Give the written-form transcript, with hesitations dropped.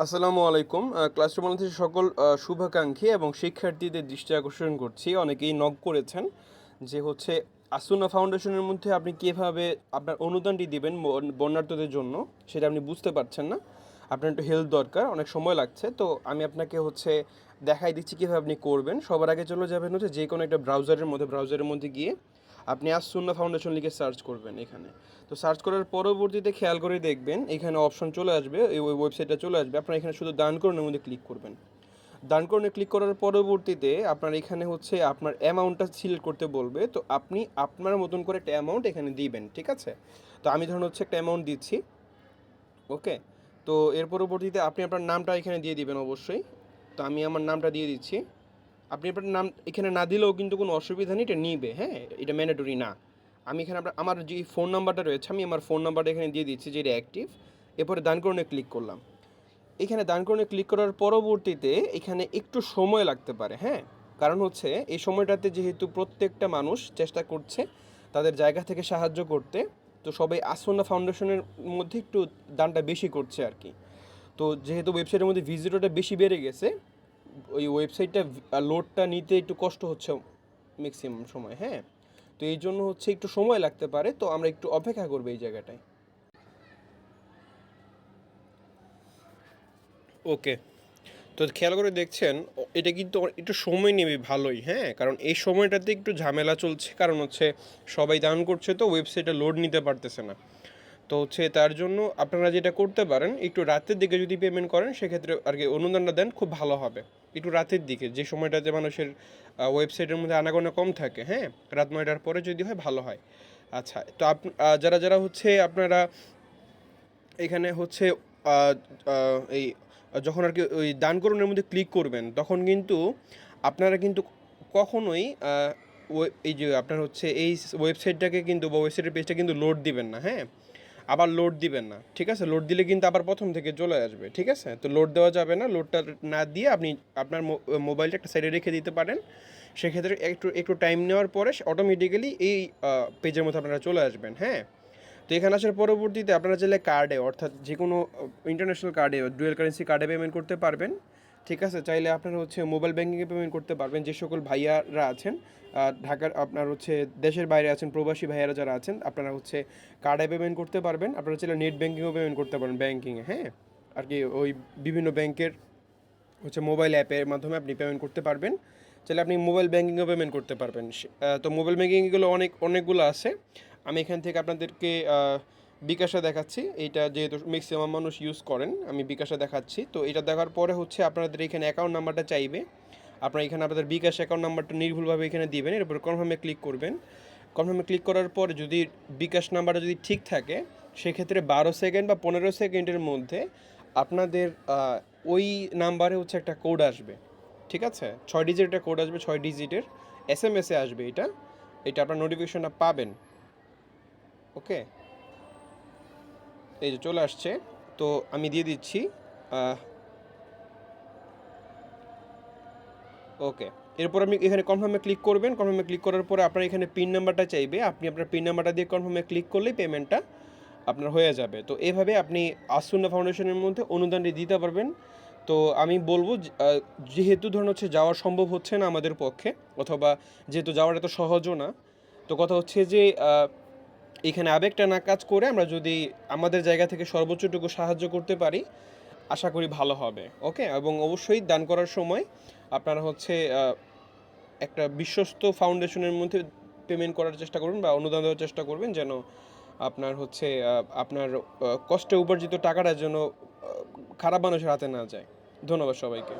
আসসালামু আলাইকুম। ক্লাসরুম বাংলাদেশের সকল শুভাকাঙ্ক্ষী এবং শিক্ষার্থীদের দৃষ্টি আকর্ষণ করছি। অনেকেই নক করেছেন যে হচ্ছে আসুনা ফাউন্ডেশনের মধ্যে আপনি কীভাবে আপনার অনুদানটি দিবেন বন্যার্থদের জন্য সেটা আপনি বুঝতে পারছেন না। আপনার একটু হেল্প দরকার, অনেক সময় লাগছে। তো আমি আপনাকে হচ্ছে দেখাই দিচ্ছি কীভাবে আপনি করবেন। সবার আগে চলে যাবেন হচ্ছে যে কোনো একটা ব্রাউজারের মধ্যে গিয়ে আপনি আসুন্না ফাউন্ডেশন লিখে সার্চ করবেন এখানে। তো সার্চ করার পরবর্তীতে খেয়াল করে দেখবেন এখানে অপশন চলে আসবে, এই ওয়েবসাইটটা চলে আসবে। আপনার এখানে শুধু দানকরণের মধ্যে ক্লিক করবেন। দানকরণে ক্লিক করার পরবর্তীতে আপনার এখানে হচ্ছে আপনার অ্যামাউন্টটা সিলেক্ট করতে বলবে। তো আপনি আপনার মতন করে একটা অ্যামাউন্ট এখানে দিবেন, ঠিক আছে? তো আমি ধরুন হচ্ছে একটা অ্যামাউন্ট দিচ্ছি, ওকে? তো এর পরবর্তীতে আপনি আপনার নামটা এখানে দিয়ে দিবেন অবশ্যই। তো আমি আমার নামটা দিয়ে দিচ্ছি। আপনি আপনার নাম এখানে না দিলেও কিন্তু কোনো অসুবিধা নেই, এটা নিবে, হ্যাঁ? এটা ম্যান্ডেটরি না। আমি এখানে আমার যে ফোন নাম্বারটা রয়েছে আমি আমার ফোন নাম্বারটা এখানে দিয়ে দিচ্ছি যে এটা অ্যাক্টিভ। এরপরে দানকরণে ক্লিক করলাম। এখানে দানকরণে ক্লিক করার পরবর্তীতে এখানে একটু সময় লাগতে পারে, হ্যাঁ? কারণ হচ্ছে এই সময়টাতে যেহেতু প্রত্যেকটা মানুষ চেষ্টা করছে তাদের জায়গা থেকে সাহায্য করতে, তো সবাই আসন্না ফাউন্ডেশনের মধ্যে একটু দানটা বেশি করছে আর কি। তো যেহেতু ওয়েবসাইটের মধ্যে ভিজিটরটা বেশি বেড়ে গেছে, ওই ওয়েবসাইটটা লোডটা নিতে একটু কষ্ট হচ্ছে ম্যাক্সিমাম সময়, হ্যাঁ? তো এই জন্য হচ্ছে একটু সময় লাগতে পারে, তো আমরা একটু অপেক্ষা করবো এই জায়গাটায়। ওকে, তো খেয়াল করে দেখছেন এটা কিন্তু একটু সময় নেবে ভালোই, হ্যাঁ? কারণ এই সময়টাতে একটু ঝামেলা চলছে, কারণ হচ্ছে সবাই দান করছে তো ওয়েবসাইটে লোড নিতে পারতেছে না। তো হচ্ছে তার জন্য আপনারা যেটা করতে পারেন, একটু রাতের দিকে যদি পেমেন্ট করেন সেক্ষেত্রে আর কি অনুদানটা দেন, খুব ভালো হবে। একটু রাতের দিকে যে সময়টাতে মানুষের ওয়েবসাইটের মধ্যে আনাগোনা কম থাকে, হ্যাঁ? রাত 9টার পরে যদি হয় ভালো হয়। আচ্ছা, তো যারা যারা হচ্ছে আপনারা এখানে হচ্ছে আহ, এই যখন আর কি ওই দান করুনের মধ্যে ক্লিক করবেন তখন কিন্তু আপনারা কিন্তু কখনোই এই যে আপনার হচ্ছে এই ওয়েবসাইটটাকে কিন্তু বা ওয়েবসাইটের পেজটা কিন্তু লোড দিবেন না, হ্যাঁ? আবার লোড দিবেন না, ঠিক আছে? লোড দিলে কিন্তু আবার প্রথম থেকে চলে আসবে, ঠিক আছে? তো লোড দেওয়া যাবে না। লোডটা না দিয়ে আপনি আপনার মোবাইলটা একটা সাইডে রেখে দিতে পারেন। সেক্ষেত্রে একটু একটু টাইম নেওয়ার পরে অটোমেটিক্যালি এই পেজের মধ্যে আপনারা চলে আসবেন, হ্যাঁ? তো এখানে আসার পরবর্তীতে আপনারা চাইলে কার্ডে, অর্থাৎ যে কোনো ইন্টারন্যাশনাল কার্ডে, ডুয়েল কারেন্সি কার্ডে পেমেন্ট করতে পারবেন, ঠিক আছে? চাইলে আপনারা হচ্ছে মোবাইল ব্যাঙ্কিংয়ে পেমেন্ট করতে পারবেন। যে সকল ভাইয়ারা আছেন ঢাকার, আপনার হচ্ছে দেশের বাইরে আছেন, প্রবাসী ভাইয়ারা যারা আছেন, আপনারা হচ্ছে কার্ডে পেমেন্ট করতে পারবেন। আপনারা চাইলে নেট ব্যাঙ্কিংও পেমেন্ট করতে পারেন, ব্যাঙ্কিংয়ে, হ্যাঁ? আর কি ওই বিভিন্ন ব্যাংকের হচ্ছে মোবাইল অ্যাপের মাধ্যমে আপনি পেমেন্ট করতে পারবেন। চাইলে আপনি মোবাইল ব্যাঙ্কিংও পেমেন্ট করতে পারবেন। তো মোবাইল ব্যাঙ্কিংগুলো অনেকগুলো আছে। আমি এখান থেকে আপনাদেরকে বিকাশে দেখাচ্ছি। এইটা যেহেতু ম্যাক্সিমাম মানুষ ইউজ করেন, আমি বিকাশে দেখাচ্ছি। তো এটা দেখার পরে হচ্ছে আপনাদের এখানে অ্যাকাউন্ট নাম্বারটা চাইবে। আপনারা এখানে আপনাদের বিকাশ অ্যাকাউন্ট নাম্বারটা নির্ভুলভাবে এখানে দিবেন। এরপর কনফার্মে ক্লিক করবেন। কনফার্মে ক্লিক করার পরে যদি বিকাশ নাম্বারটা যদি ঠিক থাকে, সেক্ষেত্রে 12 সেকেন্ড বা 15 সেকেন্ডের মধ্যে আপনাদের ওই নাম্বারে হচ্ছে একটা কোড আসবে, ঠিক আছে? 6 ডিজিটের একটা কোড আসবে, 6 ডিজিটের SMS-এ আসবে এটা। এটা আপনার নোটিফিকেশনটা পাবেন, ওকে? এই যে চলে আসছে। তো আমি দিয়ে দিচ্ছি। ওকে, এরপর আপনি এখানে কনফার্মে ক্লিক করবেন। কনফার্মে ক্লিক করার পরে আপনার এখানে পিন নাম্বারটা চাইবে। আপনি আপনার পিন নাম্বারটা দিয়ে কনফার্মে ক্লিক করলেই পেমেন্টটা আপনার হয়ে যাবে। তো এভাবে আপনি আসুন্না ফাউন্ডেশনের মধ্যে অনুদানটি দিতে পারবেন। তো আমি বলবো যেহেতু ধরুন হচ্ছে যাওয়া সম্ভব হচ্ছে না আমাদের পক্ষে, অথবা যেহেতু যাওয়াটা এত সহজও না, তো কথা হচ্ছে যে এখানে আবেগটা না কাজ করে আমরা যদি আমাদের জায়গা থেকে সর্বোচ্চটুকু সাহায্য করতে পারি, আশা করি ভালো হবে, ওকে? এবং অবশ্যই দান করার সময় আপনারা হচ্ছে একটা বিশ্বস্ত ফাউন্ডেশনের মধ্যে পেমেন্ট করার চেষ্টা করবেন বা অনুদান দেওয়ার চেষ্টা করবেন, যেন আপনার হচ্ছে আপনার কষ্টে উপার্জিত টাকাটা যেন খারাপ মানুষের হাতে না যায়। ধন্যবাদ সবাইকে।